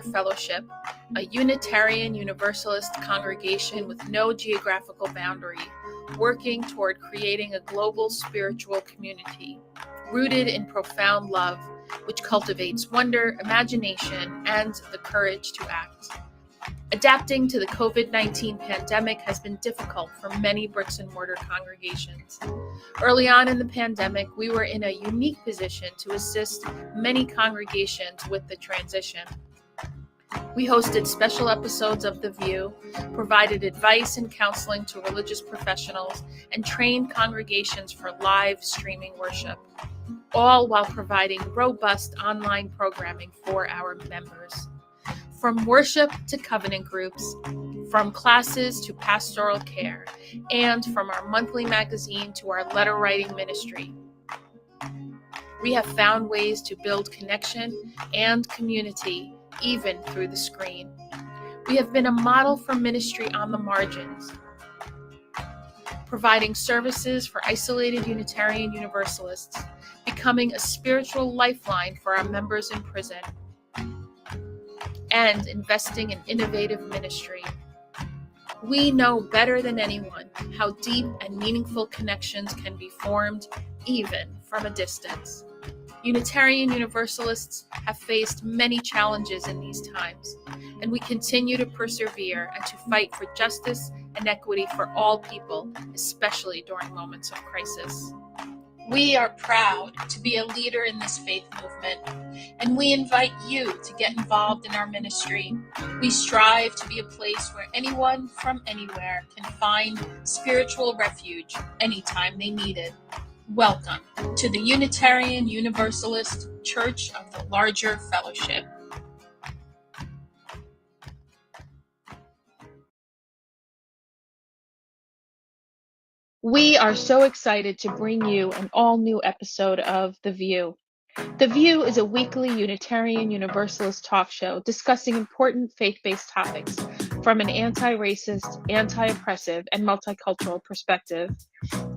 Fellowship, a Unitarian Universalist congregation with no geographical boundary, working toward creating a global spiritual community, rooted in profound love, which cultivates wonder, imagination, and the courage to act. Adapting to the COVID-19 pandemic has been difficult for many bricks and mortar congregations. Early on in the pandemic, we were in a unique position to assist many congregations with the transition. We hosted special episodes of The VUU, provided advice and counseling to religious professionals, and trained congregations for live streaming worship, all while providing robust online programming for our members. From worship to covenant groups, from classes to pastoral care, and from our monthly magazine to our letter writing ministry, we have found ways to build connection and community even through the screen. We have been a model for ministry on the margins, providing services for isolated Unitarian Universalists, becoming a spiritual lifeline for our members in prison, and investing in innovative ministry. We know better than anyone how deep and meaningful connections can be formed even from a distance. Unitarian Universalists have faced many challenges in these times, and we continue to persevere and to fight for justice and equity for all people, especially during moments of crisis. We are proud to be a leader in this faith movement, and we invite you to get involved in our ministry. We strive to be a place where anyone from anywhere can find spiritual refuge anytime they need it. Welcome to the Unitarian Universalist Church of the Larger Fellowship. We are so excited to bring you an all-new episode of The VUU. The VUU is a weekly Unitarian Universalist talk show discussing important faith-based topics from an anti-racist, anti-oppressive, and multicultural perspective.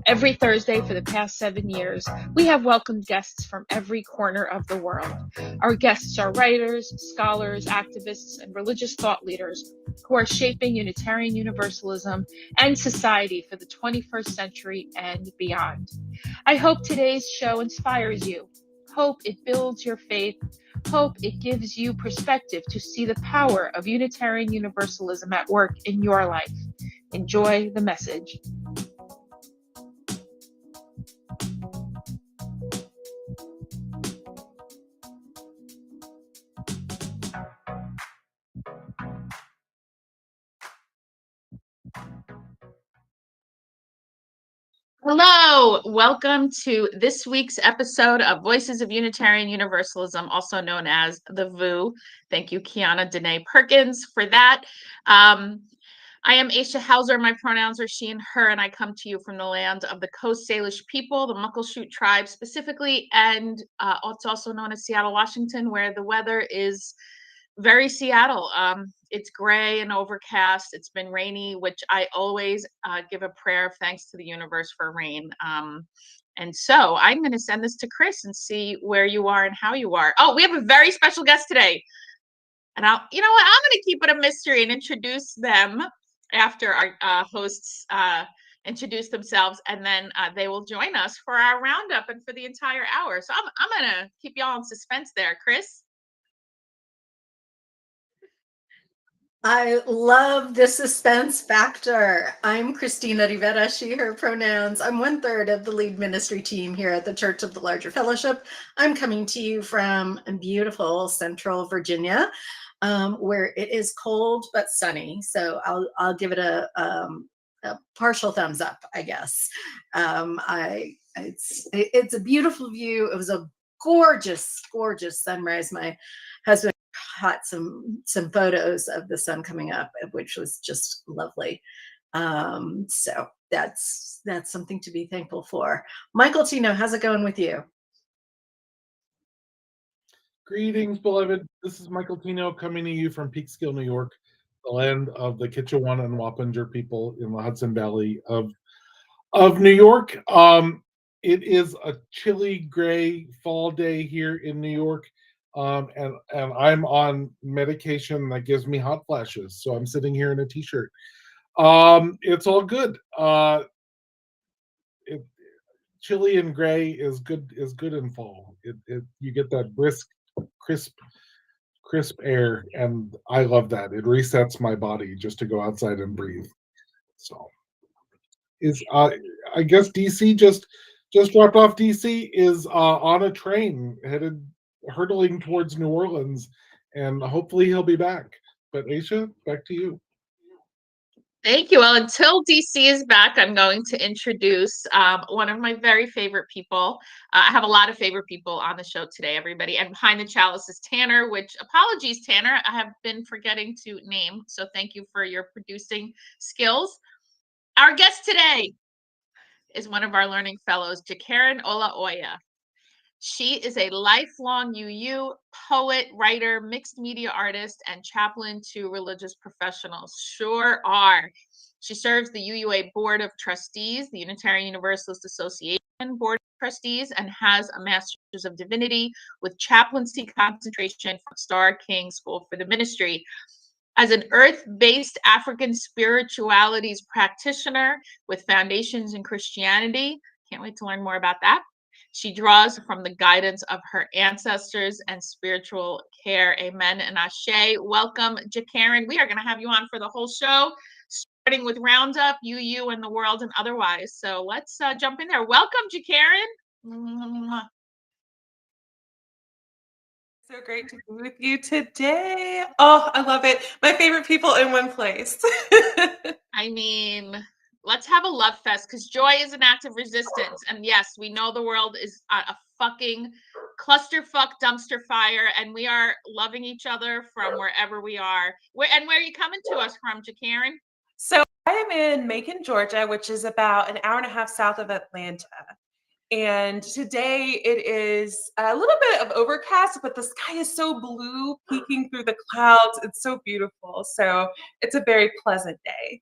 Every Thursday for the past 7 years, we have welcomed guests from every corner of the world. Our guests are writers, scholars, activists, and religious thought leaders who are shaping Unitarian Universalism and society for the 21st century and beyond. I hope today's show inspires you. Hope it builds your faith. Hope it gives you perspective to see the power of Unitarian Universalism at work in your life. Enjoy the message. Hello, welcome to this week's episode of Voices of Unitarian Universalism, also known as the VUU. Thank you, Kiana Danae Perkins, for that. I am Aisha Hauser. My pronouns are she and her, and I come to you from the land of the Coast Salish people, the Muckleshoot tribe specifically, and it's also known as Seattle, Washington, where the weather is very Seattle. It's gray and overcast. It's been rainy, which I always give a prayer of thanks to the universe for rain. And so I'm going to send this to Chris and see where you are and how you are. Oh, we have a very special guest today. And you know what? I'm going to keep it a mystery and introduce them after our hosts introduce themselves, and then they will join us for our roundup and for the entire hour. So I'm going to keep y'all in suspense there. Chris? I love the suspense factor. I'm Christina Rivera, she, her pronouns. I'm 1/3 of the lead ministry team here at the Church of the Larger Fellowship. I'm coming to you from beautiful Central Virginia, where it is cold but sunny. So I'll give it a partial thumbs up, I guess. It's a beautiful view. It was a gorgeous, gorgeous sunrise. My husband caught some photos of the sun coming up, which was just lovely. So that's something to be thankful for. Michael Tino, how's it going with you? Greetings, beloved. This is Michael Tino coming to you from Peekskill, New York, the land of the Kitchewan and Wappinger people in the Hudson Valley of New York. It is a chilly, gray fall day here in New York. and I'm on medication that gives me hot flashes, so I'm sitting here in a t-shirt. It's all good. Chilly and gray is good in fall. You get that brisk, crisp air, and I love that. It resets my body just to go outside and breathe. So is I guess DC just dropped off. DC is on a train hurtling towards New Orleans, and hopefully he'll be back. But Aisha, back to you. Thank you. Well, until DC is back, I'm going to introduce one of my very favorite people. I have a lot of favorite people on the show today, everybody. And behind the chalice is Tanner, which, apologies, Tanner, I have been forgetting to name. So thank you for your producing skills. Our guest today is one of our learning fellows, JeKaren Olaoya. She is a lifelong UU poet, writer, mixed media artist, and chaplain to religious professionals. Sure are. She serves the UUA Board of Trustees, the Unitarian Universalist Association Board of Trustees, and has a Master's of Divinity with chaplaincy concentration from Star King School for the Ministry. As an earth-based African spiritualities practitioner with foundations in Christianity, can't wait to learn more about that. She draws from the guidance of her ancestors and spiritual care. Amen and ashe. Welcome, JeKaren. We are going to have you on for the whole show, starting with Roundup, UU, and the world and otherwise. So let's jump in there. Welcome, JeKaren. So great to be with you today. Oh, I love it. My favorite people in one place. I mean, let's have a love fest, because joy is an act of resistance. And yes, we know the world is a fucking clusterfuck dumpster fire, and we are loving each other from wherever we are. Where are you coming to us from, JeKaren? So I am in Macon, Georgia, which is about an hour and a half south of Atlanta. And today it is a little bit of overcast, but the sky is so blue, peeking through the clouds. It's so beautiful. So it's a very pleasant day.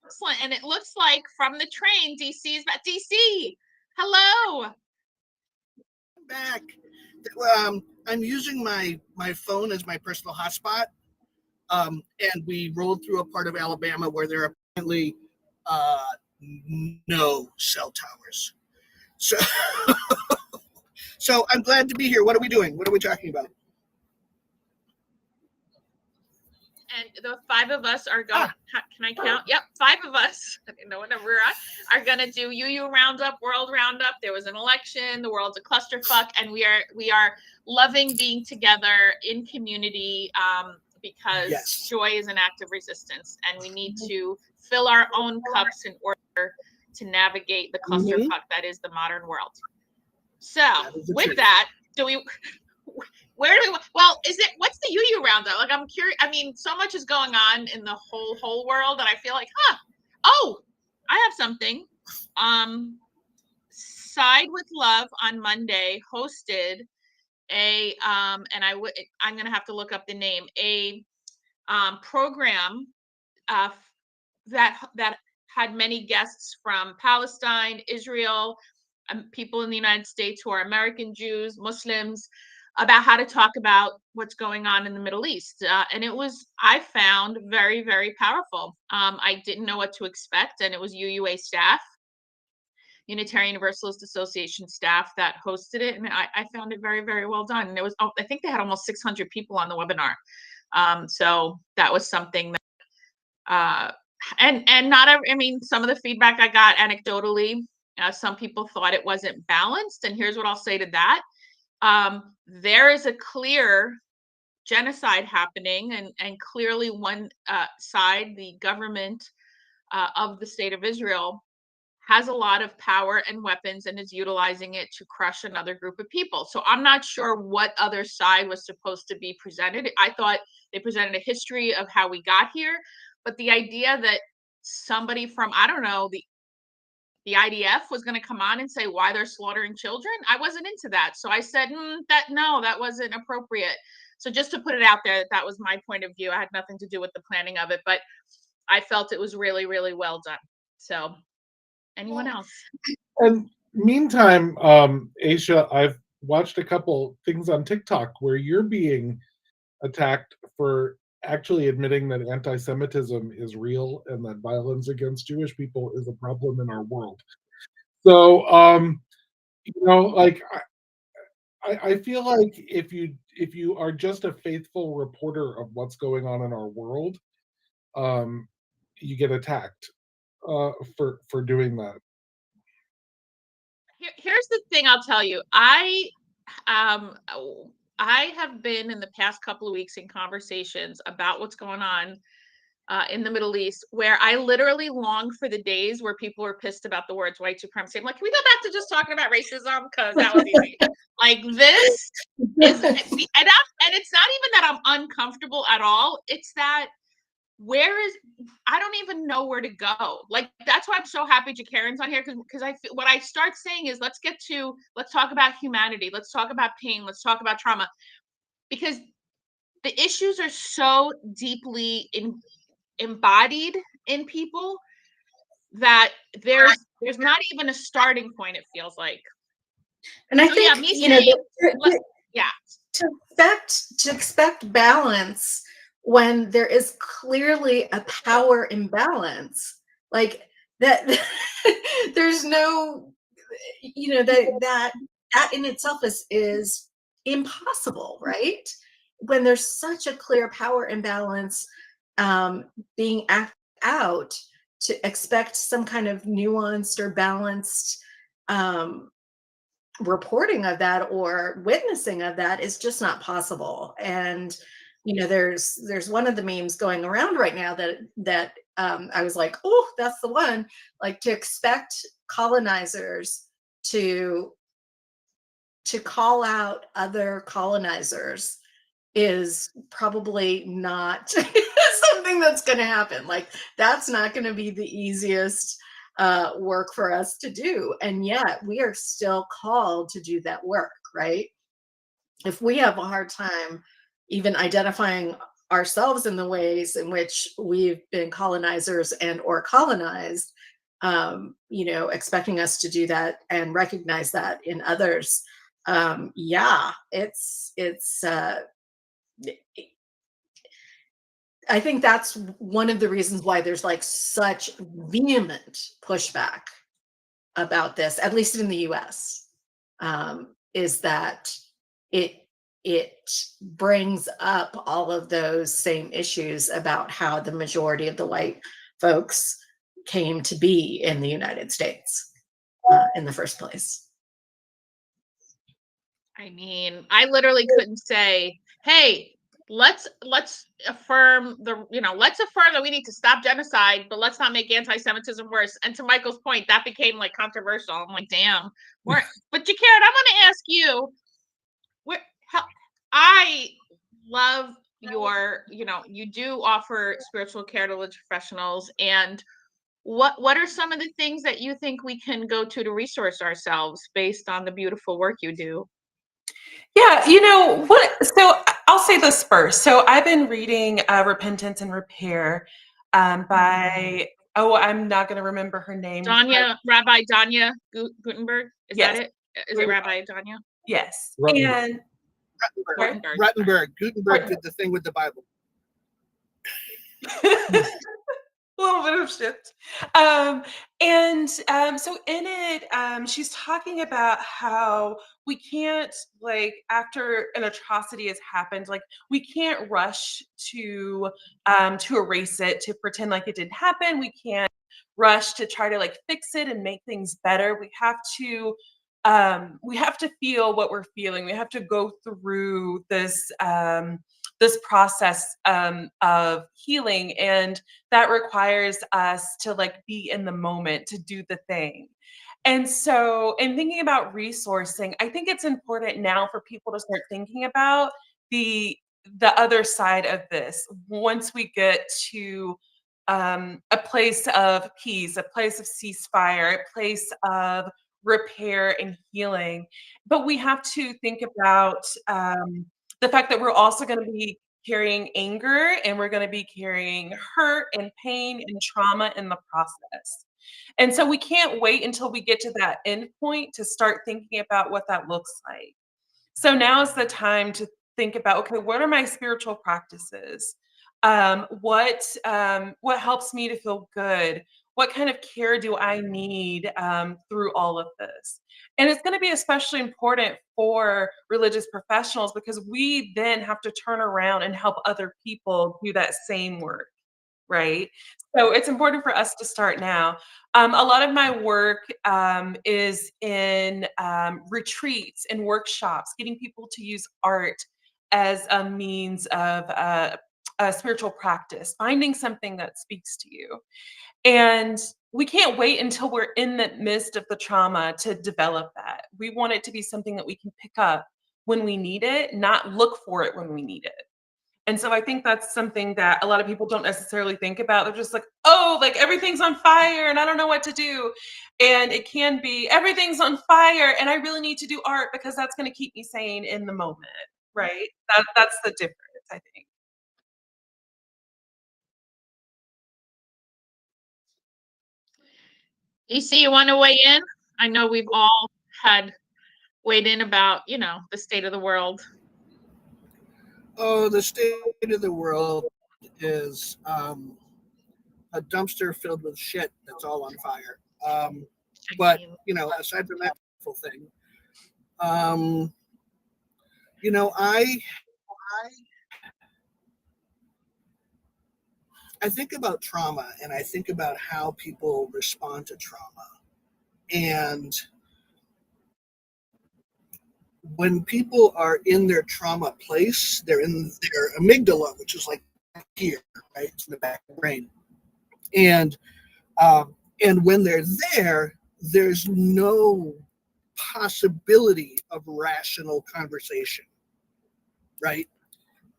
Excellent. And it looks like from the train, DC is back. DC, hello. I'm back. I'm using my phone as my personal hotspot. And we rolled through a part of Alabama where there are apparently no cell towers. So, so I'm glad to be here. What are we doing? What are we talking about? And the five of us are going, can I count? Yep, five of us, I didn't know what number we're at, are going to do UU Roundup, World Roundup. There was an election, the world's a clusterfuck, and we are loving being together in community because Yes. joy is an act of resistance, and we need to fill our own cups in order to navigate the clusterfuck that is the modern world. So with that, where do we, well, what's the UU Roundup? Like, I'm curious. I mean, so much is going on in the whole world that I feel like, oh, I have something. Side with Love on Monday hosted a, and I'm going to have to look up the name, a program that had many guests from Palestine, Israel, people in the United States who are American Jews, Muslims, about how to talk about what's going on in the Middle East. And it was, I found, very, very powerful. I didn't know what to expect, and it was UUA staff, Unitarian Universalist Association staff, that hosted it, and I found it very, very well done. And it was, I think they had almost 600 people on the webinar. So that was something that, and not every, I mean, some of the feedback I got anecdotally, some people thought it wasn't balanced, and here's what I'll say to that. There is a clear genocide happening, and clearly one side, the government of the state of Israel, has a lot of power and weapons and is utilizing it to crush another group of people. So I'm not sure what other side was supposed to be presented. I thought they presented a history of how we got here, but the idea that somebody from, I don't know, the IDF was going to come on and say why they're slaughtering children, I wasn't into that. So I said, that wasn't appropriate. So just to put it out there, that was my point of view. I had nothing to do with the planning of it, but I felt it was really, really well done. So anyone else? And meantime, Aisha, watched a couple things on TikTok where you're being attacked for actually admitting that anti-Semitism is real and that violence against Jewish people is a problem in our world. So, like I feel like if you are just a faithful reporter of what's going on in our world, um, you get attacked for doing that. Here's the thing I'll tell you. Um I have been in the past couple of weeks in conversations about what's going on in the Middle East, where I literally long for the days where people were pissed about the words white supremacy. I'm like, can we go back to just talking about racism? Because that was easy. Like this is, and it's not even that I'm uncomfortable at all. It's that I don't even know where to go. Like that's why I'm so happy JeKaren's on here, because I feel, what I start saying is let's talk about humanity, let's talk about pain, let's talk about trauma, because the issues are so deeply embodied in people that there's not even a starting point, it feels like. And I So think, yeah, me saying, yeah, to expect balance when there is clearly a power imbalance, like that, there's no, that in itself is impossible, right? When there's such a clear power imbalance being acted out, to expect some kind of nuanced or balanced reporting of that or witnessing of that is just not possible. And there's one of the memes going around right now that I was like, oh, that's the one. Like, to expect colonizers to call out other colonizers is probably not something that's going to happen. Like, that's not going to be the easiest work for us to do. And yet we are still called to do that work, right? If we have a hard time even identifying ourselves in the ways in which we've been colonizers and or colonized, expecting us to do that and recognize that in others, yeah, it's I think that's one of the reasons why there's like such vehement pushback about this, at least in the US, is that it brings up all of those same issues about how the majority of the white folks came to be in the United States in the first place. I mean, I literally couldn't say, hey, let's affirm let's affirm that we need to stop genocide, but let's not make anti-Semitism worse. And to Michael's point, that became like controversial. I'm like, damn. But JeKaren, I'm gonna ask you, I love your, you do offer spiritual care to religious professionals, and what are some of the things that you think we can go to resource ourselves based on the beautiful work you do? Yeah, what? So I'll say this first. So I've been reading Repentance and Repair by, I'm not going to remember her name. Rabbi Danya Gutenberg. Is Yes. that it? Is it Rabbi Danya? Yes. Ruttenberg. And Gutenberg did the thing with the Bible. A little bit of shift. So in it, she's talking about how we can't, like, after an atrocity has happened, like, we can't rush to erase it, to pretend like it didn't happen. We can't rush to try to like fix it and make things better. We have to feel what we're feeling. We have to go through this process of healing, and that requires us to like be in the moment, to do the thing. And so, in thinking about resourcing, I think it's important now for people to start thinking about the other side of this. Once we get to a place of peace, a place of ceasefire, a place of repair and healing, but we have to think about the fact that we're also going to be carrying anger, and we're going to be carrying hurt and pain and trauma in the process. And so we can't wait until we get to that end point to start thinking about what that looks like. So now is the time to think about, okay, what are my spiritual practices? What helps me to feel good? What kind of care do I need through all of this? And it's going to be especially important for religious professionals because we then have to turn around and help other people do that same work, right? So it's important for us to start now. A lot of my work is in retreats and workshops, getting people to use art as a means of a spiritual practice, finding something that speaks to you. And we can't wait until we're in the midst of the trauma to develop that. We want it to be something that we can pick up when we need it, not look for it when we need it. And so I think that's something that a lot of people don't necessarily think about. They're just like, oh, like everything's on fire and I don't know what to do. And it can be everything's on fire and I really need to do art because that's going to keep me sane in the moment, right? That's the difference, I think. EC, you want to weigh in? I know we've all had weighed in about, the state of the world. Oh, the state of the world is a dumpster filled with shit that's all on fire. But aside from that whole thing, I think about trauma and I think about how people respond to trauma. And when people are in their trauma place, they're in their amygdala, which is like here, right? It's in the back of the brain. And when they're there, there's no possibility of rational conversation, right?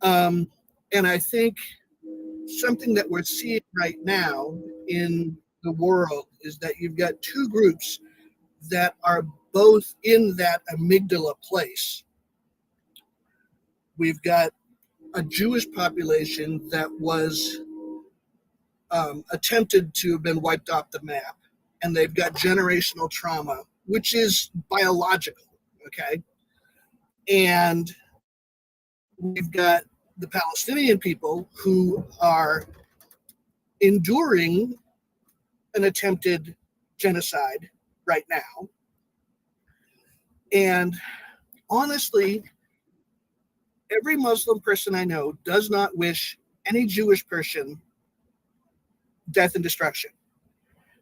And I think something that we're seeing right now in the world is that you've got two groups that are both in that amygdala place. We've got a Jewish population that was attempted to have been wiped off the map, and they've got generational trauma, which is biological, okay? And we've got the Palestinian people who are enduring an attempted genocide right now. And honestly, every Muslim person I know does not wish any Jewish person death and destruction.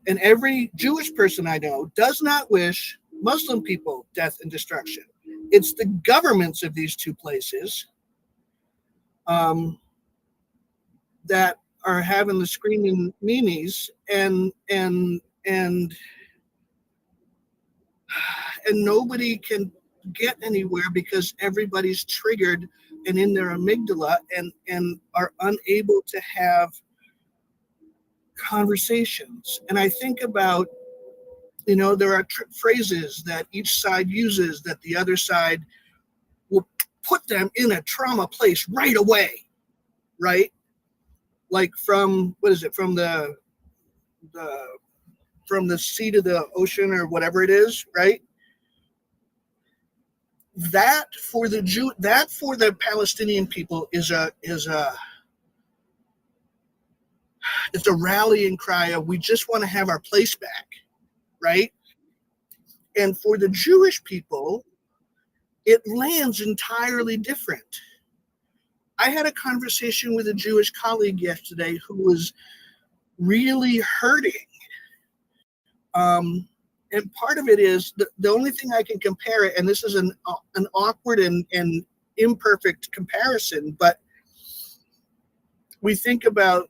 And every Jewish person I know does not wish Muslim people death and destruction. It's the governments of these two places that are having the screaming meanies, and nobody can get anywhere because everybody's triggered and in their amygdala and are unable to have conversations. And I think about, there are phrases that each side uses that the other side will put them in a trauma place right away, right? Like from the sea to the ocean or whatever it is, right? That for the Palestinian people is a rallying cry of we just want to have our place back, right? And for the Jewish people, it lands entirely different. I had a conversation with a Jewish colleague yesterday who was really hurting. And part of it is the only thing I can compare it, and this is an awkward and imperfect comparison, but we think about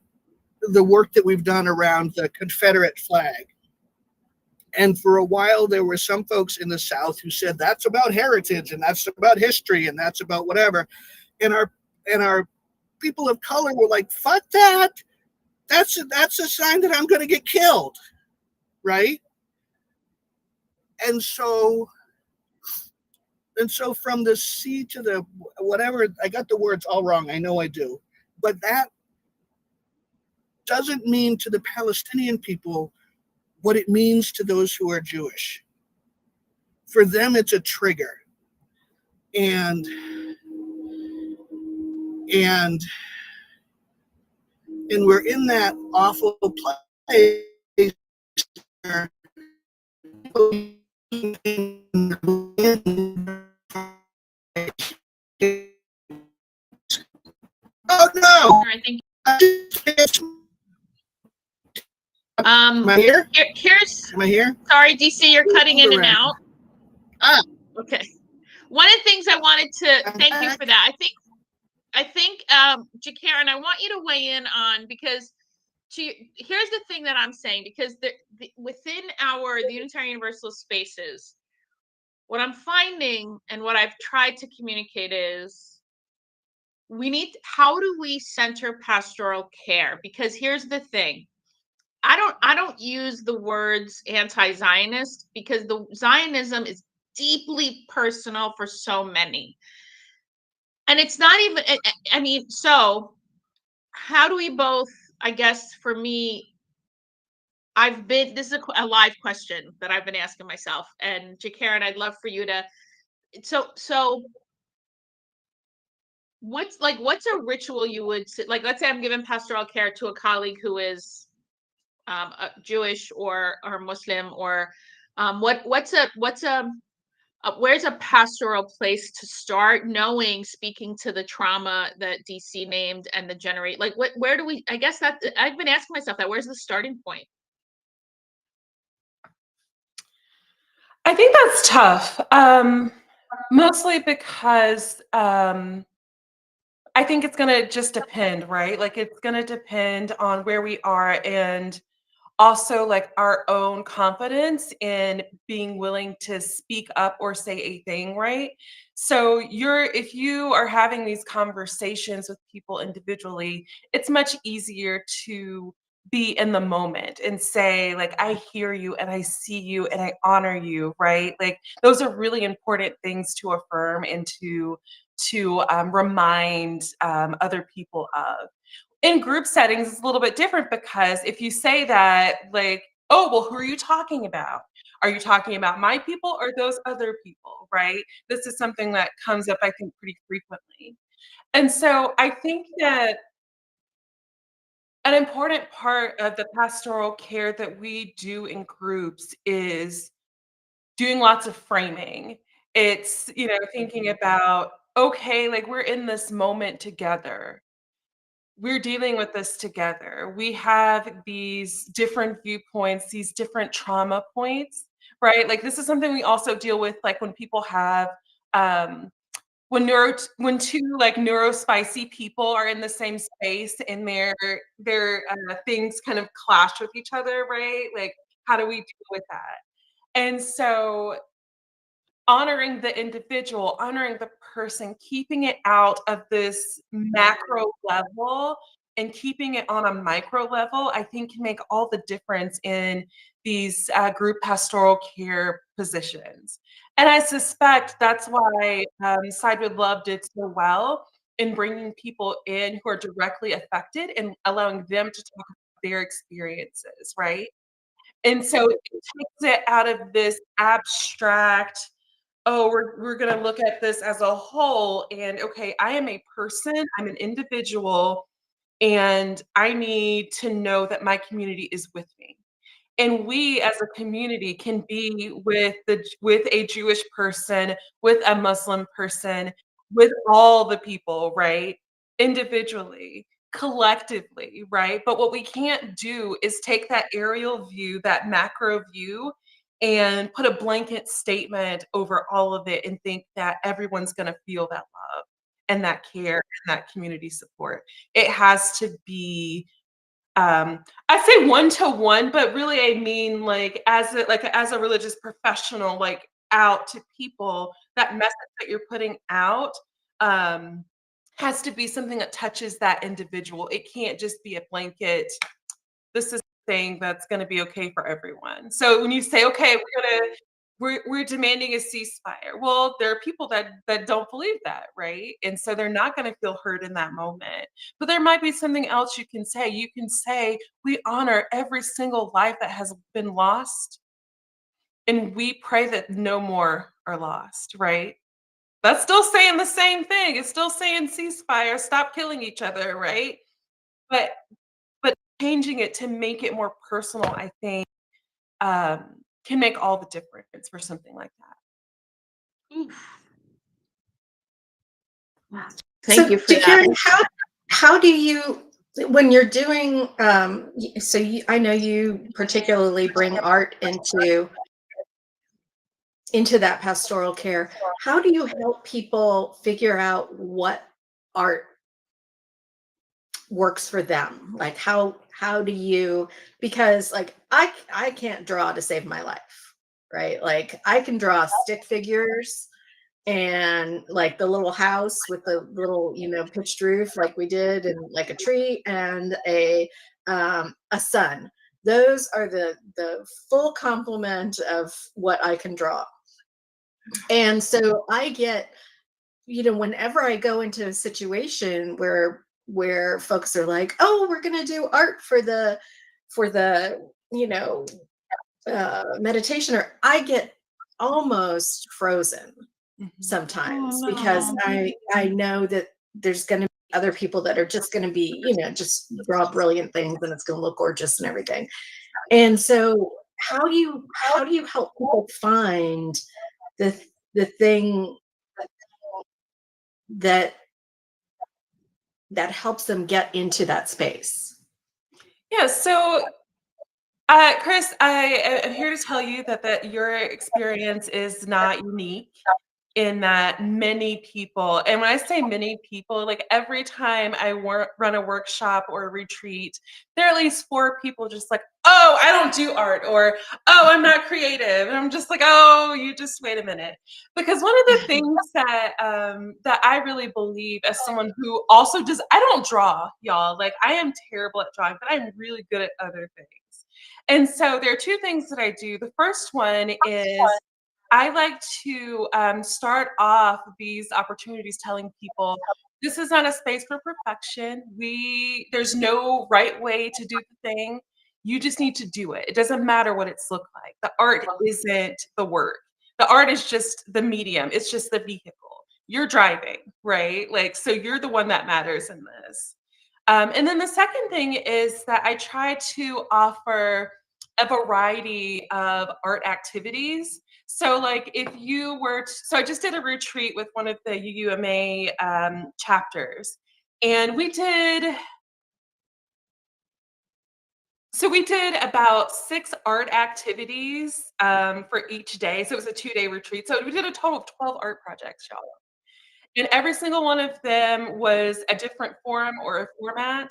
the work that we've done around the Confederate flag. And for a while, there were some folks in the South who said that's about heritage and that's about history and that's about whatever. And our people of color were like, fuck that. That's a sign that I'm going to get killed, right? And so from the sea to the whatever, I got the words all wrong. I know I do. But that doesn't mean to the Palestinian people what it means to those who are Jewish. For them, it's a trigger. and and and we're in that awful place where oh no! I think Am I here? here's Am I here? sorry, DC, you're cutting in and out. Ah, Okay. One of the things I wanted to thank you for that. I think JeKaren, I want you to weigh in on, because here's the thing that I'm saying, because within the Unitarian Universalist spaces, what I'm finding and what I've tried to communicate is how do we center pastoral care? Because here's the thing. I don't use the words anti-Zionist, because the Zionism is deeply personal for so many. And it's not even, I mean, so how do we both, I guess for me, this is a live question that I've been asking myself, and JeKaren, I'd love for you to, so what's a ritual you would, like, let's say I'm giving pastoral care to a colleague who is Jewish or Muslim, or where's a pastoral place to start, knowing, speaking to the trauma that DC named and the where do we, I guess that I've been asking myself that, where's the starting point? I think that's tough, mostly because I think it's going to just depend, right? Like, it's going to depend on where we are, and also like our own confidence in being willing to speak up or say a thing, right? So if you are having these conversations with people individually, it's much easier to be in the moment and say, like, I hear you and I see you and I honor you, right? Like, those are really important things to affirm and to remind other people of. In group settings, it's a little bit different, because if you say that, like, oh, well, who are you talking about? Are you talking about my people or those other people, right? This is something that comes up, I think, pretty frequently. And so I think that an important part of the pastoral care that we do in groups is doing lots of framing. It's, thinking about, okay, like, we're in this moment together. We're dealing with this together. We have these different viewpoints, these different trauma points, right? Like, this is something we also deal with, like, when people have, um, when two like neurospicy people are in the same space and their things kind of clash with each other, right? Like, how do we deal with that? And so honoring the individual, honoring the person, keeping it out of this macro level and keeping it on a micro level, I think can make all the difference in these group pastoral care positions. And I suspect that's why Side with Love did so well in bringing people in who are directly affected and allowing them to talk about their experiences, right? And so it takes it out of this abstract, oh, we're gonna look at this as a whole, and okay, I am a person, I'm an individual, and I need to know that my community is with me. And we as a community can be with a Jewish person, with a Muslim person, with all the people, right? Individually, collectively, right? But what we can't do is take that aerial view, that macro view, and put a blanket statement over all of it and think that everyone's going to feel that love and that care and that community support. It has to be I say one to one, but really I mean, like, as a religious professional, like, out to people, that message that you're putting out um, has to be something that touches that individual. It can't just be a blanket, this is a thing that's gonna be okay for everyone. So when you say, okay, we're demanding a ceasefire. Well, there are people that don't believe that, right? And so they're not going to feel hurt in that moment. But there might be something else you can say. You can say, we honor every single life that has been lost, and we pray that no more are lost, right? That's still saying the same thing. It's still saying ceasefire, stop killing each other, right? But changing it to make it more personal, I think, can make all the difference for something like that. Thank you for that. JeKaren, how do you, when you're doing, I know you particularly bring art into that pastoral care. How do you help people figure out what art works for them? Like how do you, because like I can't draw to save my life, right? Like I can draw stick figures and like the little house with the little, pitched roof like we did, and like a tree and a sun. Those are the full complement of what I can draw. And so I get, whenever I go into a situation where folks are like, oh, we're going to do art for the meditation, or I get almost frozen sometimes because I know that there's going to be other people that are just going to be, just draw brilliant things and it's going to look gorgeous and everything. And so how do you help people find the thing that helps them get into that space? Yeah, so Chris, I am here to tell you that your experience is not unique, in that many people, and when I say many people, like every time I run a workshop or a retreat, there are at least 4 people just like, oh, I don't do art, or oh, I'm not creative. And I'm just like, oh, you just wait a minute. Because one of the things that I really believe, as someone who also does, I don't draw, y'all. Like I am terrible at drawing, but I'm really good at other things. And so there are 2 things that I do. The first one is I like to start off these opportunities telling people, this is not a space for perfection. There's no right way to do the thing. You just need to do it. It doesn't matter what it's looked like. The art isn't the work. The art is just the medium. It's just the vehicle. You're driving, right? Like, so you're the one that matters in this. And then the second thing is that I try to offer a variety of art activities. So like if you were, so I just did a retreat with one of the UUMA chapters, and we did about 6 art activities for each day. So it was a 2-day retreat. So we did a total of 12 art projects, y'all. And every single one of them was a different form or a format.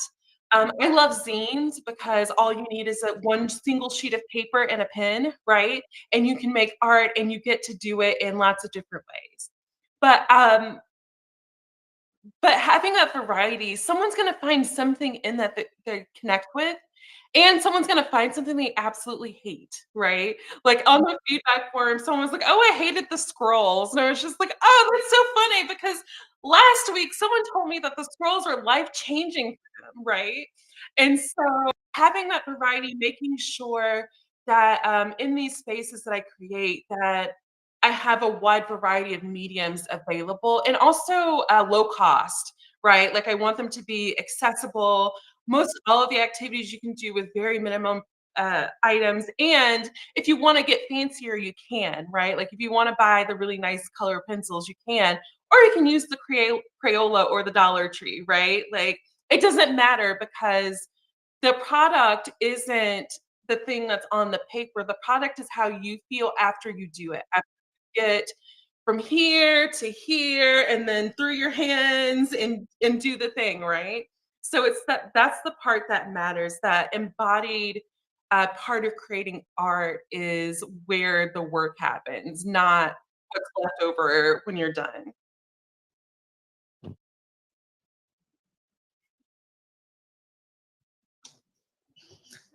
I love zines because all you need is one single sheet of paper and a pen, right? And you can make art and you get to do it in lots of different ways. But having that variety, someone's going to find something in that they connect with, and someone's going to find something they absolutely hate, right? Like on the feedback forum, someone was like, oh, I hated the scrolls. And I was just like, oh, that's so funny, because last week someone told me that the scrolls are life-changing for them, right? And so having that variety, making sure that in these spaces that I create, that I have a wide variety of mediums available, and also low cost, right? Like I want them to be accessible. Most all of the activities you can do with very minimum items. And if you want to get fancier, you can, right? Like if you want to buy the really nice color pencils, you can, or you can use the Crayola or the Dollar Tree, right? Like it doesn't matter, because the product isn't the thing that's on the paper. The product is how you feel after you do it, get from here to here and then through your hands and do the thing, right? So it's that's the part that matters. That embodied part of creating art is where the work happens, not what's left over when you're done.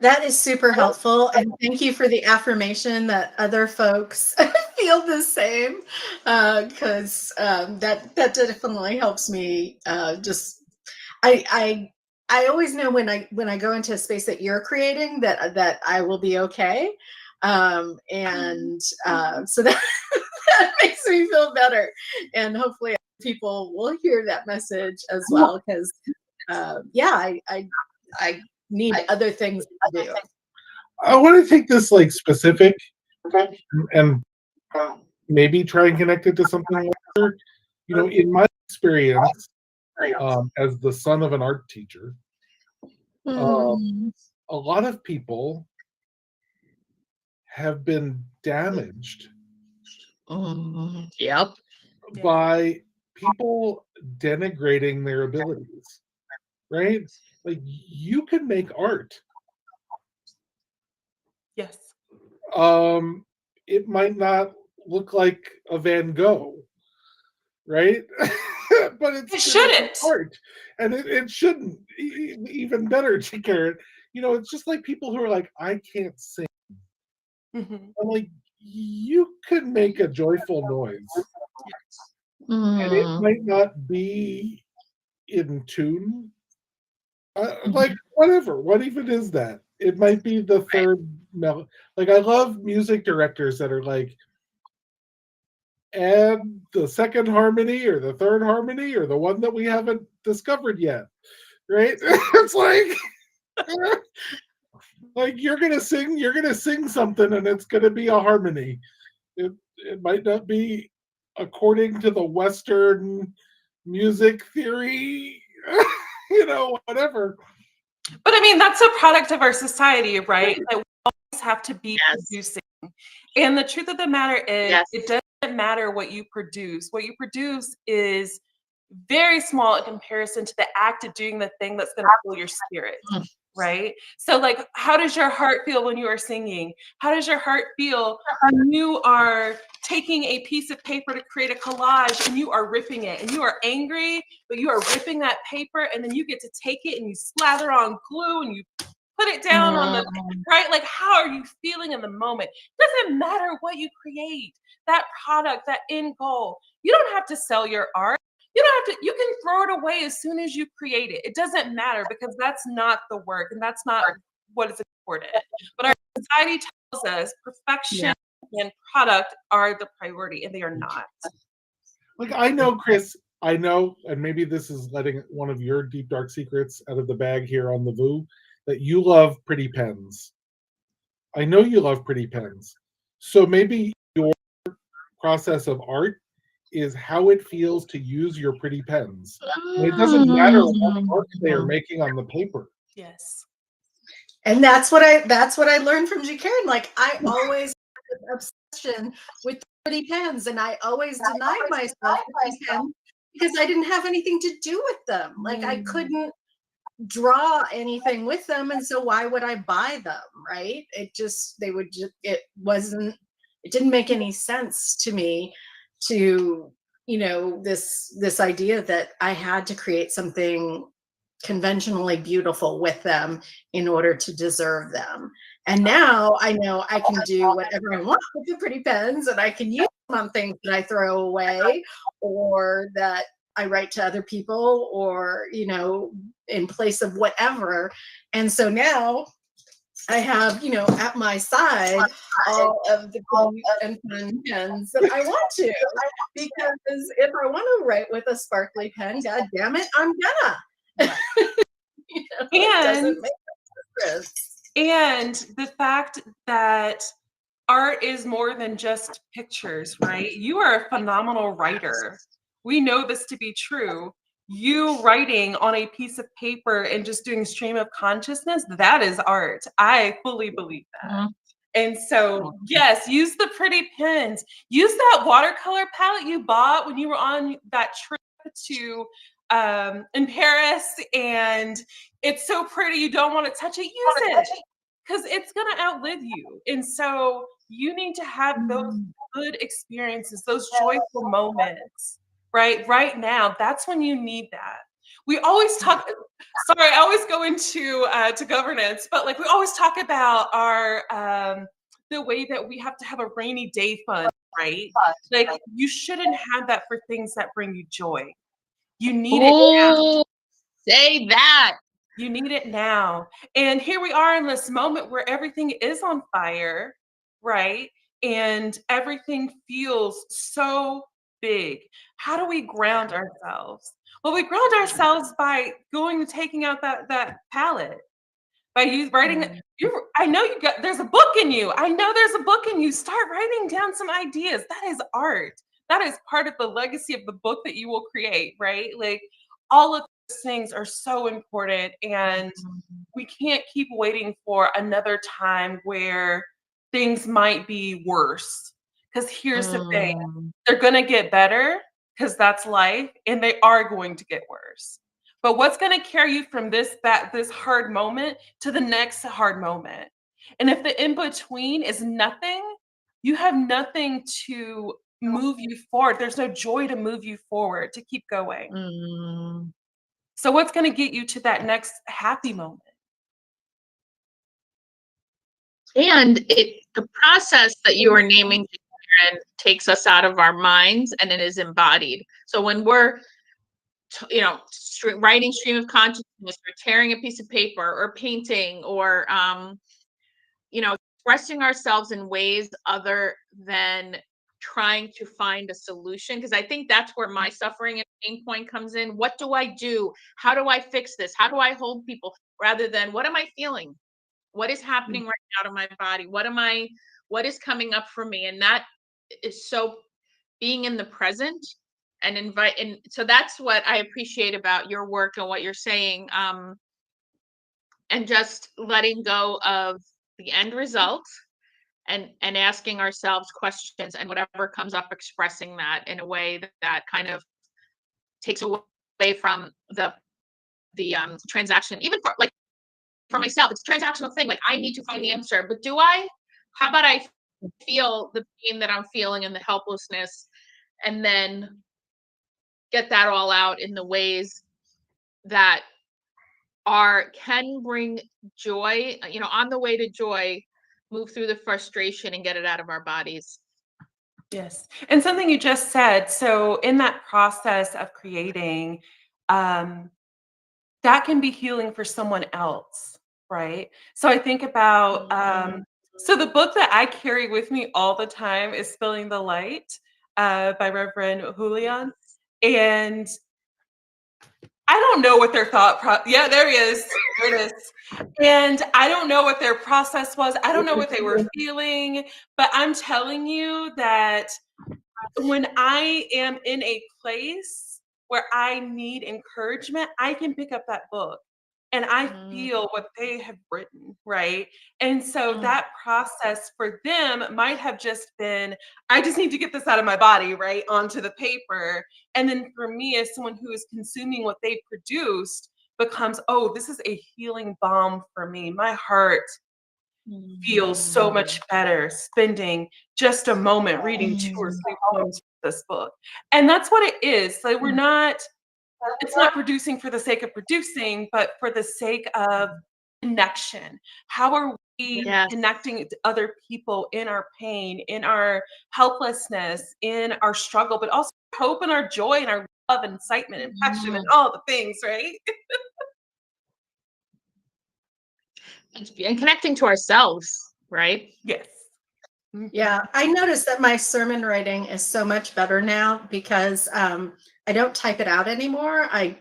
That is super helpful, and thank you for the affirmation that other folks feel the same, because that definitely helps me. I always know when I go into a space that you're creating that I will be okay, So that, that makes me feel better. And hopefully people will hear that message as well, because yeah, I need other things to do. I want to take this like specific and maybe try and connect it to something larger. You know, in my experience, as the son of an art teacher, a lot of people have been damaged Yep. by people denigrating their abilities, right? Like you can make art. Yes. It might not look like a Van Gogh, right? But It it's shouldn't. art, and it shouldn't. Even better, JeKaren. You know, it's just like people who are like, I can't sing. Mhm. I'm like, you can make a joyful noise, and it might not be in tune. Like whatever. What even is that? It might be the third melody. Like I love music directors that are like, and the second harmony or the third harmony or the one that we haven't discovered yet, right? It's like you're gonna sing something and it's gonna be a harmony. It might not be according to the Western music theory, you know, whatever. But I mean, that's a product of our society, right? That we always have to be producing. And the truth of the matter is, it doesn't matter what you produce. What you produce is very small in comparison to the act of doing the thing that's going to pull your spirit, right? So, like, how does your heart feel when you are singing? How does your heart feel when you are taking a piece of paper to create a collage and you are ripping it and you are angry, but you are ripping that paper and then you get to take it and you slather on glue and you put it down on the right? Like, how are you feeling in the moment? Doesn't matter what you create, that product, that end goal. You don't have to sell your art. You don't have to, you can throw it away as soon as you create it. It doesn't matter because that's not the work and that's not what is important. But our society tells us perfection and product are the priority, and they are not. Like I know, Chris, I know, and maybe this is letting one of your deep dark secrets out of the bag here on the VUU, that you love pretty pens. I know you love pretty pens. So maybe your process of art is how it feels to use your pretty pens. And it doesn't matter what art they are making on the paper. Yes. And that's what I learned from JeKaren. Like I always had an obsession with pretty pens, and I always denied myself pretty pens because I didn't have anything to do with them. Like I couldn't draw anything with them, and so why would I buy them, right? It didn't make any sense to me to, you know, this idea that I had to create something conventionally beautiful with them in order to deserve them. And now I know I can do whatever I want with the pretty pens, and I can use them on things that I throw away or that I write to other people, or, you know, in place of whatever. And so now I have, you know, at my side all of the glue and fun pens that I want to, because if I want to write with a sparkly pen, God damn it, I'm gonna. You know, it doesn't make sense. And the fact that art is more than just pictures, right? You are a phenomenal writer. We know this to be true. You writing on a piece of paper and just doing stream of consciousness, that is art. I fully believe that. And so, yes, use the pretty pens. Use that watercolor palette you bought when you were on that trip to in Paris, and it's so pretty you don't want to touch it. Use it because it's gonna outlive you. And so you need to have those good experiences, those joyful moments, right now. That's when you need that. We always talk, sorry, I always go into to governance, but like we always talk about our the way that we have to have a rainy day fund, right? Like you shouldn't have that for things that bring you joy. You need it now. Say that. You need it now. And here we are in this moment where everything is on fire, right? And everything feels so big. How do we ground ourselves? Well, we ground ourselves by going and taking out that palette, by you writing. I know you got, there's a book in you. I know there's a book in you. Start writing down some ideas. That is art. That is part of the legacy of the book that you will create, right? Like, all of those things are so important, and we can't keep waiting for another time where things might be worse. Because here's the thing, they're going to get better, because that's life, and they are going to get worse. But what's going to carry you from this hard moment to the next hard moment? And if the in between is nothing, you have nothing to move you forward. There's no joy to move you forward, to keep going. So what's going to get you to that next happy moment? And the process that you are naming, JeKaren, takes us out of our minds, and it is embodied. So when we're writing stream of consciousness, or tearing a piece of paper, or painting, or expressing ourselves in ways other than trying to find a solution, because I think that's where my suffering and pain point comes in. What do I do? How do I fix this? How do I hold people? Rather than, what am I feeling? What is happening right now to my body? What is coming up for me? And that is so, being in the present and so that's what I appreciate about your work and what you're saying. And just letting go of the end result, and asking ourselves questions, and whatever comes up, expressing that in a way that kind of takes away from the transaction. Even for myself, it's a transactional thing. Like, I need to find the answer, but how about I feel the pain that I'm feeling and the helplessness, and then get that all out in the ways that can bring joy, on the way to joy, move through the frustration and get it out of our bodies. Yes. And something you just said, so in that process of creating, that can be healing for someone else, right? So I think about, so the book that I carry with me all the time is Spilling the Light, by Reverend Julian. And I don't know what their yeah, there he is. There it is. And I don't know what their process was. I don't know what they were feeling, but I'm telling you that when I am in a place where I need encouragement, I can pick up that book and I feel what they have written, right? And so that process for them might have just been, I just need to get this out of my body, right, onto the paper. And then for me, as someone who is consuming what they produced, becomes, oh, this is a healing balm for me. My heart feels so much better spending just a moment reading 2 or 3 poems from this book. And that's what it is. Like, it's not producing for the sake of producing, but for the sake of connection. How are we connecting to other people in our pain, in our helplessness, in our struggle, but also hope and our joy and our love and excitement and passion and all the things, right? And connecting to ourselves, right? Yes. Yeah, I noticed that my sermon writing is so much better now because I don't type it out anymore. I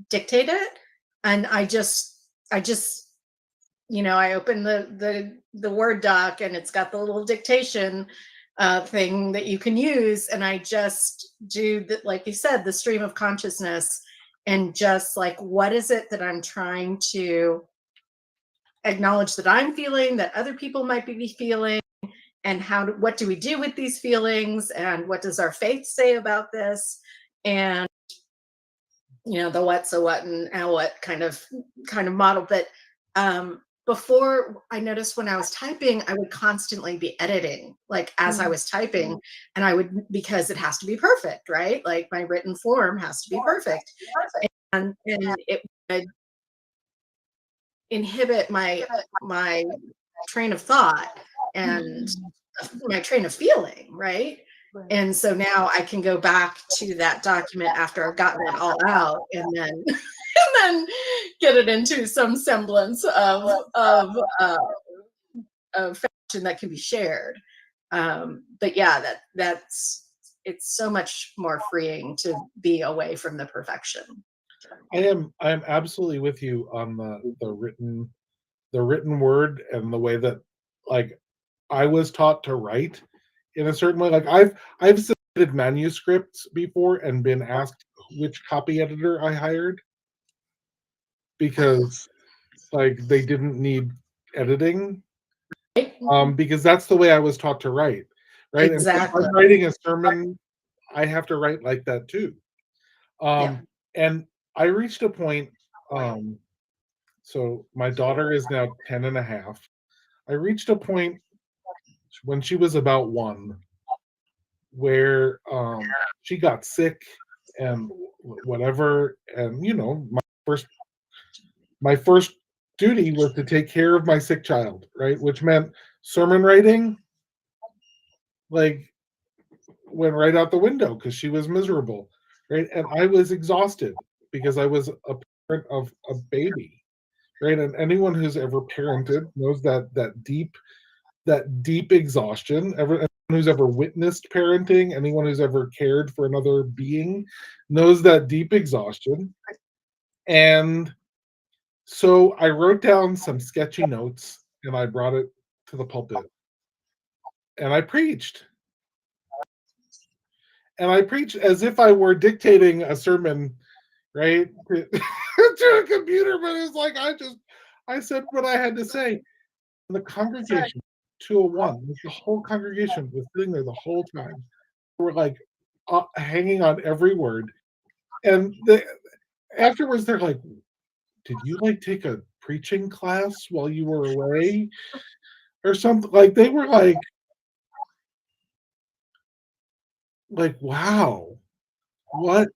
dictate it, and I just I open the Word doc, and it's got the little dictation thing that you can use, and I just do like you said, the stream of consciousness, and just like, what is it that I'm trying to acknowledge that I'm feeling, that other people might be feeling, and what do we do with these feelings, and what does our faith say about this, and the what, so what, and how, what kind of model. But before, I noticed when I was typing, I would constantly be editing, like as I was typing, and because it has to be perfect, right? Like, my written form has to be perfect, and it would inhibit my train of thought and my train of feeling, right? And so now I can go back to that document after I've gotten it all out, and then get it into some semblance of that can be shared. But yeah, it's so much more freeing to be away from the perfection. I am absolutely with you on the written word, and the way that, like, I was taught to write in a certain way. Like, I've submitted manuscripts before and been asked which copy editor I hired, because like they didn't need editing, because that's the way I was taught to write, right? And so if Exactly. I'm writing a sermon, I have to write like that too. Yeah. And I reached a point, so my daughter is now 10 and a half. I reached a point when she was about 1 where she got sick and whatever, and my first duty was to take care of my sick child, right? Which meant sermon writing, like, went right out the window because she was miserable, right? And I was exhausted because I was a parent of a baby, right? And anyone who's ever parented knows that deep exhaustion. Anyone who's ever witnessed parenting, anyone who's ever cared for another being, knows that deep exhaustion. And so I wrote down some sketchy notes and I brought it to the pulpit and I preached. And I preached as if I were dictating a sermon, right, to a computer. But it's like I said what I had to say. And the congregation, 201, the whole congregation was sitting there the whole time. They were like hanging on every word. And afterwards, they're like, "Did you like take a preaching class while you were away, or something?" Like, they were like, "Wow, what?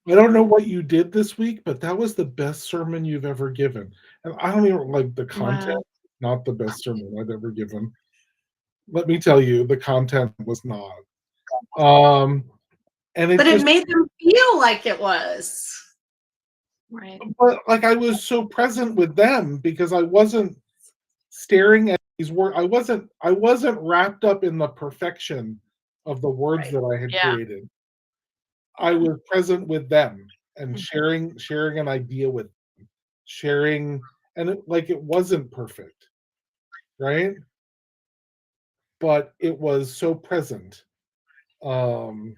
I don't know what you did this week, but that was the best sermon you've ever given." And I don't even like the content. Wow. Not the best sermon I've ever given. Let me tell you, the content was not. And it But it just, made them feel like it was. Right. but like, I was so present with them because I wasn't staring at these words. I wasn't wrapped up in the perfection of the words Right. that I had Yeah. created. I was present with them and Mhm. sharing an idea with them, sharing, and it wasn't perfect, right? But it was so present. Um,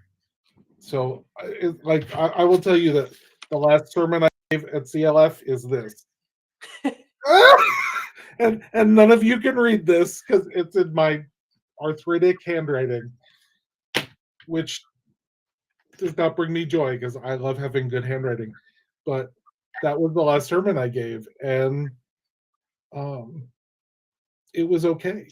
so I will tell you that the last sermon I gave at CLF is this. And none of you can read this because it's in my arthritic handwriting, which does not bring me joy because I love having good handwriting. But that was the last sermon I gave, and it was okay.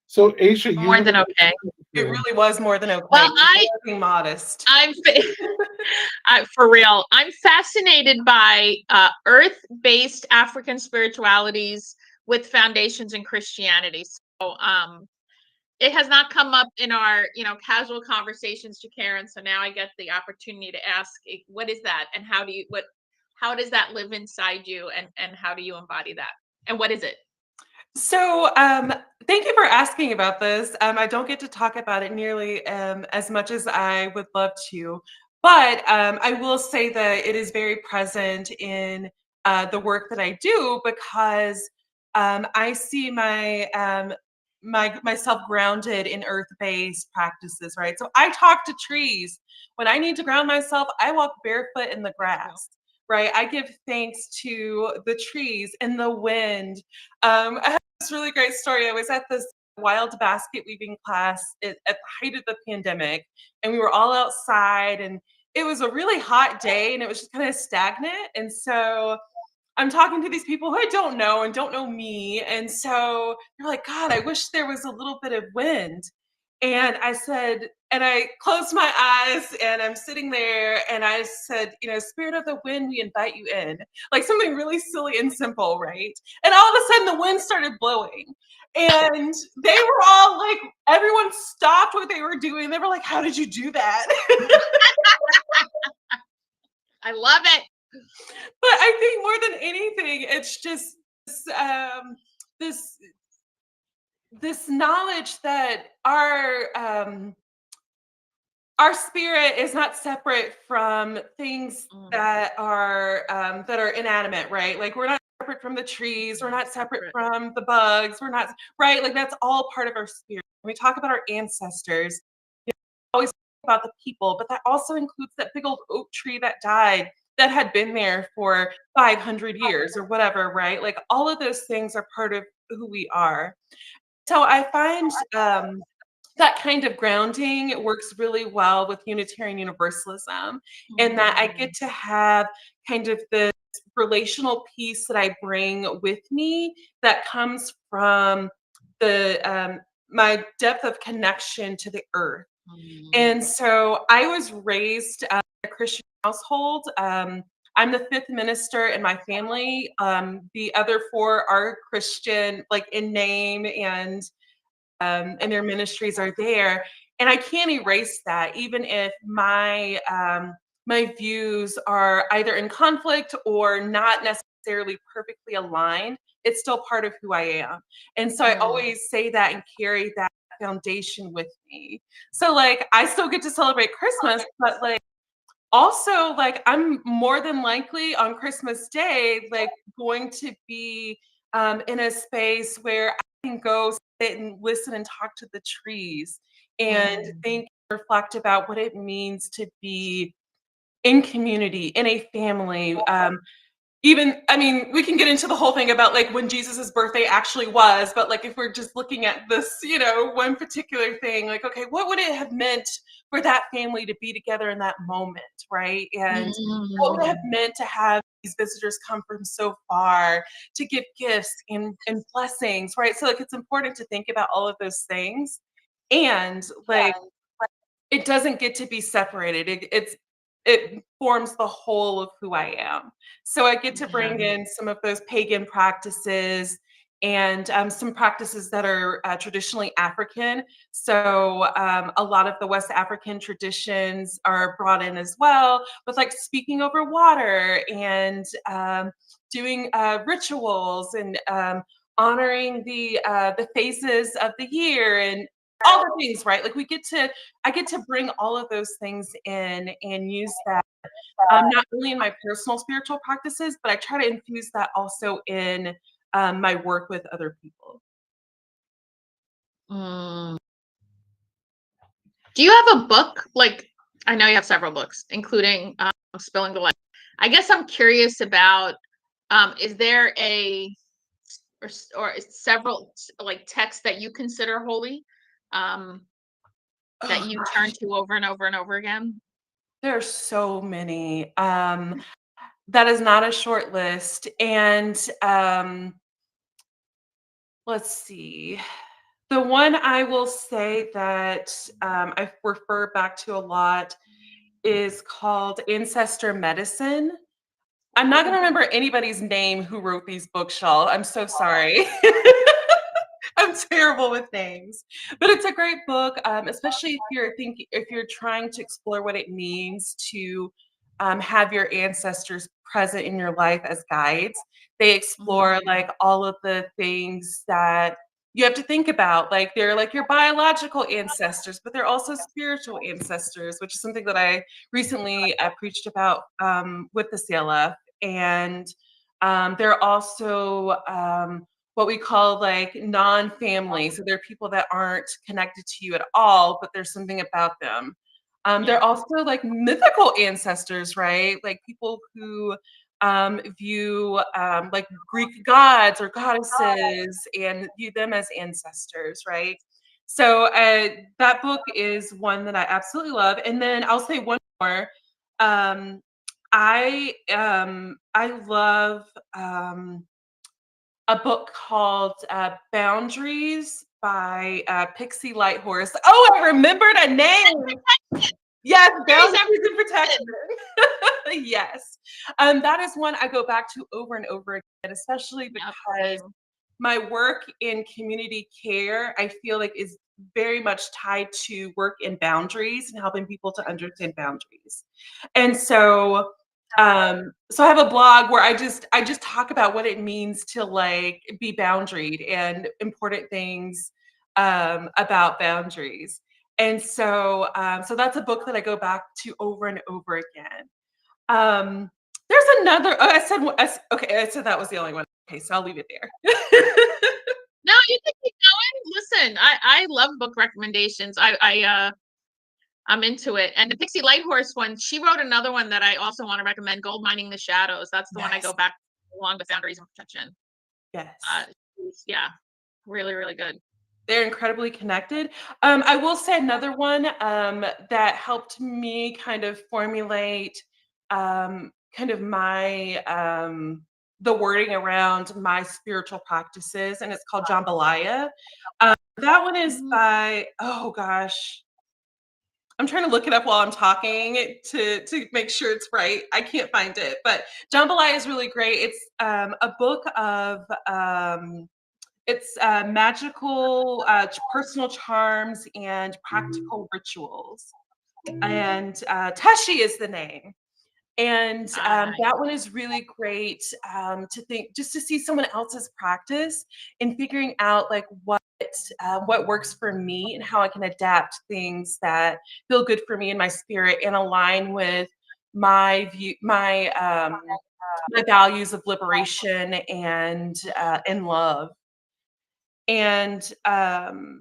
So, Aisha, you More have than okay. It really was more than okay. Well, You were being modest. For real, I'm fascinated by earth-based African spiritualities with foundations in Christianity. So it has not come up in our casual conversations, JeKaren. So now I get the opportunity to ask, what is that, and how does that live inside you, and how do you embody that, and what is it? So, thank you for asking about this. I don't get to talk about it nearly as much as I would love to, but I will say that it is very present in the work that I do, because I see myself grounded in earth-based practices, right? So I talk to trees. When I need to ground myself, I walk barefoot in the grass, right? I give thanks to the trees and the wind. I have this really great story. I was at this wild basket weaving class at the height of the pandemic, and we were all outside, and it was a really hot day, and it was just kind of stagnant. And so I'm talking to these people who I don't know and don't know me. And so they're like, "God, I wish there was a little bit of wind." And I said, and I closed my eyes and I'm sitting there and I said, "Spirit of the wind, we invite you in." Like something really silly and simple, right? And all of a sudden the wind started blowing. And they were all like, everyone stopped what they were doing. They were like, "How did you do that?" I love it. But I think more than anything, it's just this knowledge that our spirit is not separate from things that are inanimate, right? Like we're not separate from the trees, we're not separate from the bugs, we're not, right? Like that's all part of our spirit. When we talk about our ancestors, you know, always talk about the people, but that also includes that big old oak tree that died, that had been there for 500 years or whatever, right? Like all of those things are part of who we are. So I find that kind of grounding works really well with Unitarian Universalism, in that I get to have kind of this relational piece that I bring with me that comes from the my depth of connection to the earth. And so I was raised in a Christian household. I'm the fifth minister in my family. The other four are Christian, like in name, and their ministries are there. And I can't erase that, even if my views are either in conflict or not necessarily perfectly aligned. It's still part of who I am. And so I always say that and carry that foundation with me. So like I still get to celebrate Christmas, but like also like I'm more than likely on Christmas Day like going to be in a space where I can go sit and listen and talk to the trees and think, reflect about what it means to be in community, in a family. Even, I mean, we can get into the whole thing about like when Jesus's birthday actually was, but like if we're just looking at this, you know, one particular thing, like, okay, what would it have meant for that family to be together in that moment, right? And what would it have meant to have these visitors come from so far to give gifts and blessings, right? So like it's important to think about all of those things. And like it doesn't get to be separated. It forms the whole of who I am. So I get to bring in some of those pagan practices and some practices that are traditionally African. So a lot of the West African traditions are brought in as well, with like speaking over water and doing rituals and honoring the phases of the year and all the things, right? Like I get to bring all of those things in and use that not only in my personal spiritual practices, but I try to infuse that also in my work with other people. Do you have a book? Like, I know you have several books, including Spilling the Light. I guess I'm curious about, is there or several like texts that you consider holy, that you turn to over and over and over again? There are so many. That is not a short list. And let's see. The one I will say that I refer back to a lot is called Ancestor Medicine. I'm not going to remember anybody's name who wrote these books, Shaw. I'm so sorry. I'm terrible with names, but it's a great book, especially if you're trying to explore what it means to have your ancestors present in your life as guides. They explore like all of the things that you have to think about. Like they're like your biological ancestors, but they're also spiritual ancestors, which is something that I recently preached about with the CLF. And they're also what we call like non-family. So they're people that aren't connected to you at all, but there's something about them. They're also like mythical ancestors, right? Like people who view like Greek gods or goddesses and view them as ancestors, right? So that book is one that I absolutely love. And then I'll say one more. Um, I love a book called Boundaries by Pixie Lighthorse. Oh, I remembered a name. Yes, Boundaries and Protection. Yes. That is one I go back to over and over again, especially because my work in community care, I feel like is very much tied to work in boundaries and helping people to understand boundaries. And so So I have a blog where I just talk about what it means to like be boundaried and important things about boundaries. And so so that's a book that I go back to over and over again. There's another. Oh, okay. I said that was the only one. Okay, so I'll leave it there. No, you can keep going. Listen, I love book recommendations. I'm into it. And the Pixie Lighthorse one, she wrote another one that I also want to recommend, Gold Mining the Shadows. That's the one I go back along with Boundaries and Protection. Yes. Yeah, really, really good. They're incredibly connected. I will say another one that helped me kind of formulate kind of my the wording around my spiritual practices, and it's called Jambalaya. That one is by, oh gosh, I'm trying to look it up while I'm talking to make sure it's right. I can't find it, but Jambalaya is really great. It's a book of it's magical personal charms and practical rituals. And Teshi is the name. And that one is really great to think, just to see someone else's practice and figuring out like what works for me and how I can adapt things that feel good for me and my spirit and align with my view, my values of liberation and love. And yeah,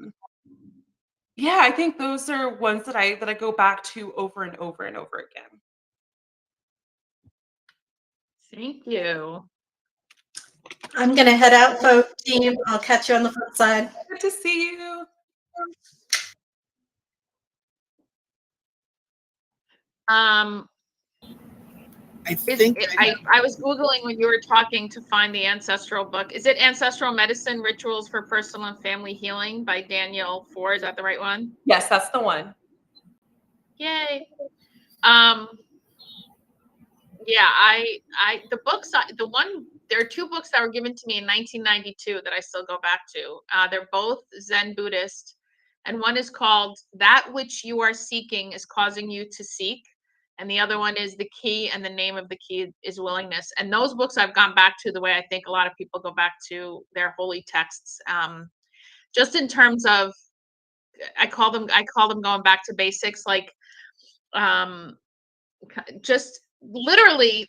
I think those are ones that I go back to over and over and over again. Thank you. I'm going to head out, folks, team. I'll catch you on the flip side. Good to see you. I think I was Googling when you were talking to find the ancestral book. Is it Ancestral Medicine Rituals for Personal and Family Healing by Danielle Ford? Is that the right one? Yes, that's the one. Yay. Yeah, the books, there are two books that were given to me in 1992 that I still go back to. They're both Zen Buddhist, and one is called That Which You Are Seeking is Causing You to Seek, and the other one is The Key, and the name of the key is Willingness. And those books I've gone back to the way I think a lot of people go back to their holy texts, just in terms of, I call them going back to basics, like just literally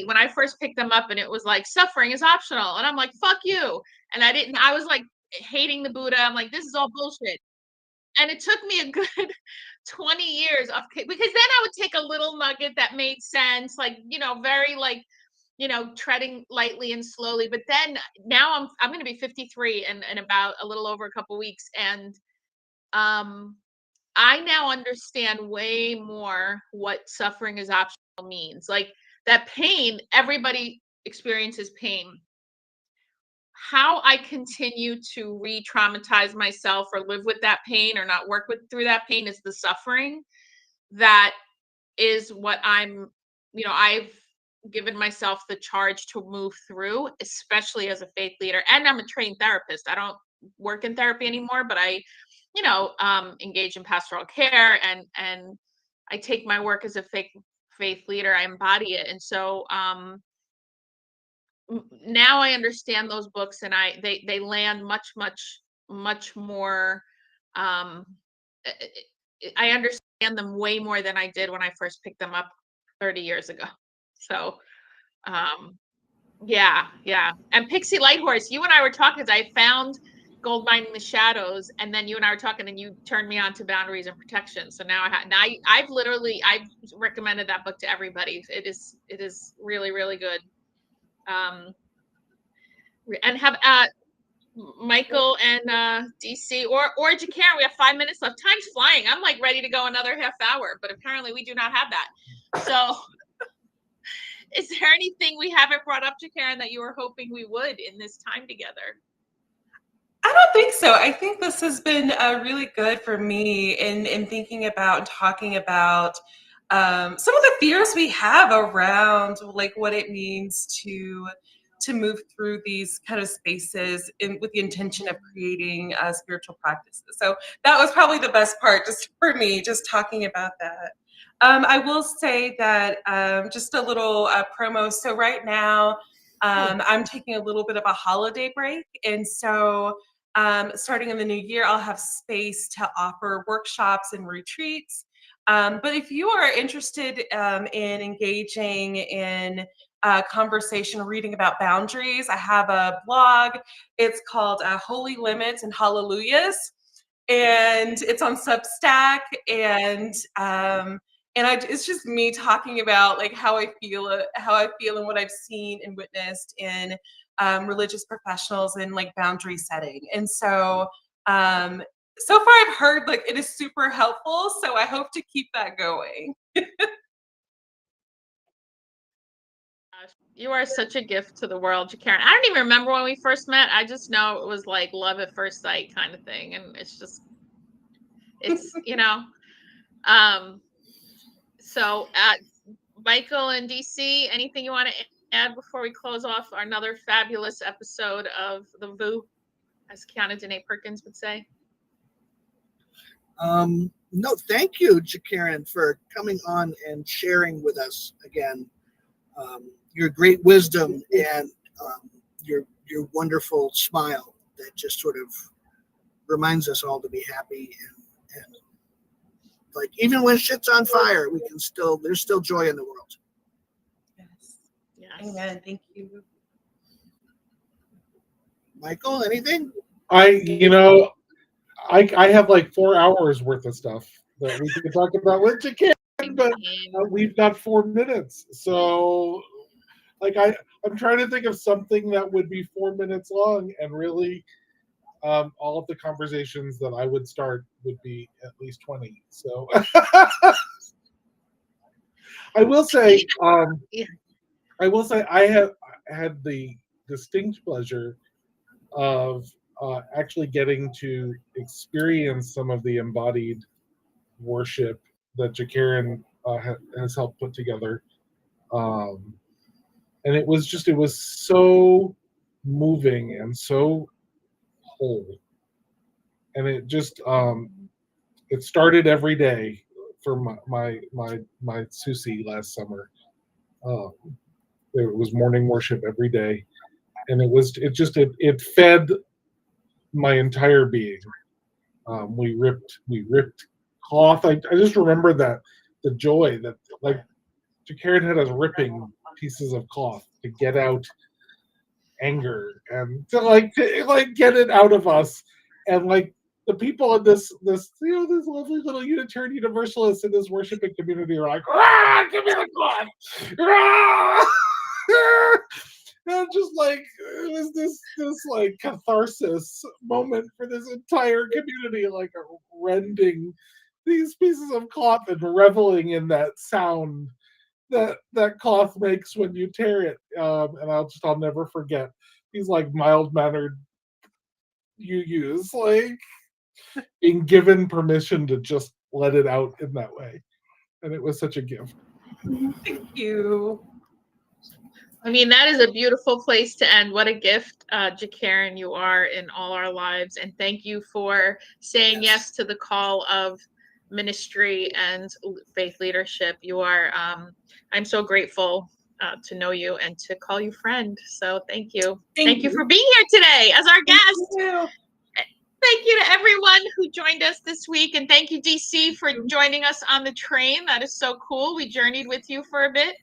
when I first picked them up and it was like suffering is optional, and I'm like, fuck you. And I was like hating the Buddha. I'm like, this is all bullshit. And it took me a good 20 years of, because then I would take a little nugget that made sense, like, very like, treading lightly and slowly. But then now I'm going to be 53 in about a little over a couple weeks, and I now understand way more what suffering is optional means. Like that pain, everybody experiences pain. How I continue to re-traumatize myself or live with that pain or not work through that pain is the suffering. That is what I've given myself the charge to move through, especially as a faith leader. And I'm a trained therapist. I don't work in therapy anymore, but I engage in pastoral care, and I take my work as a faith leader. I embody it. And so now I understand those books, and they land much more. I understand them way more than I did when I first picked them up 30 years ago. So yeah. And Pixie Lighthorse, you and I were talking, because I found Gold Mining the Shadows, and then you and I were talking, and you turned me on to Boundaries and Protection. So now I've recommended that book to everybody. It is really, really good. And have Michael and DC or JeKaren, we have 5 minutes left. Time's flying. I'm like ready to go another half hour, but apparently we do not have that. So is there anything we haven't brought up, JeKaren, that you were hoping we would in this time together? I don't think so. I think this has been really good for me in thinking about and talking about some of the fears we have around like what it means to move through these kind of spaces with the intention of creating spiritual practices. So that was probably the best part, just for me, just talking about that. I will say that just a little promo. So right now, I'm taking a little bit of a holiday break. And so starting in the new year, I'll have space to offer workshops and retreats. But if you are interested in engaging in conversation, reading about boundaries, I have a blog. It's called Holy Limits and Hallelujahs. And it's on Substack, and it's just me talking about like how I feel and what I've seen and witnessed in religious professionals in like boundary setting. And so so far I've heard like it is super helpful, so I hope to keep that going. You are such a gift to the world, JeKaren. I don't even remember when we first met. I just know it was like love at first sight kind of thing. And it's so Michael and DC, anything you want to add before we close off another fabulous episode of the VUU, as Kiana Dene Perkins would say? No, thank you, JeKaren, for coming on and sharing with us again. Your great wisdom and your wonderful smile that just sort of reminds us all to be happy and like even when shit's on fire, there's still joy in the world. Yes. Amen. Thank you. Michael, anything? I have like 4 hours worth of stuff that we can talk about with JeKaren, but we've got 4 minutes. So like I'm trying to think of something that would be 4 minutes long, and really all of the conversations that I would start would be at least 20. So I will say I have had the distinct pleasure of actually getting to experience some of the embodied worship that JeKaren has helped put together. And it was so moving and so whole. And it just it started every day for my Susie last summer. It was morning worship every day, and it fed my entire being. We ripped cloth. I just remember that the joy that like JeKaren had us ripping pieces of cloth to get out anger and to get it out of us. And like the people in this lovely little Unitarian Universalists in this worshiping community are like, ah, give me the cloth. Ah! And just like it was this like catharsis moment for this entire community, like rending these pieces of cloth and reveling in that sound that cloth makes when you tear it. And I'll never forget these like mild-mannered UUs like being given permission to just let it out in that way. And it was such a gift. Thank you. I mean, that is a beautiful place to end. What a gift, JeKaren, you are in all our lives. And thank you for saying yes to the call of ministry and faith leadership. You are, I'm so grateful to know you and to call you friend. So thank you. Thank you for being here today as our guest. Thank you to everyone who joined us this week. And thank you, DC, for joining us on the train. That is so cool. We journeyed with you for a bit.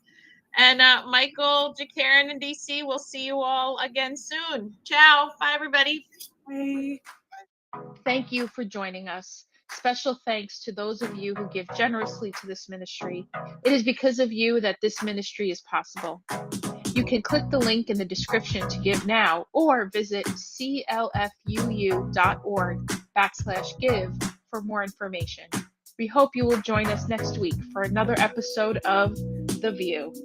And Michael, JeKaren, and DC, we'll see you all again soon. Ciao. Bye, everybody. Bye. Thank you for joining us. Special thanks to those of you who give generously to this ministry. It is because of you that this ministry is possible. You can click the link in the description to give now, or visit clfuu.org/give for more information. We hope you will join us next week for another episode of The VUU.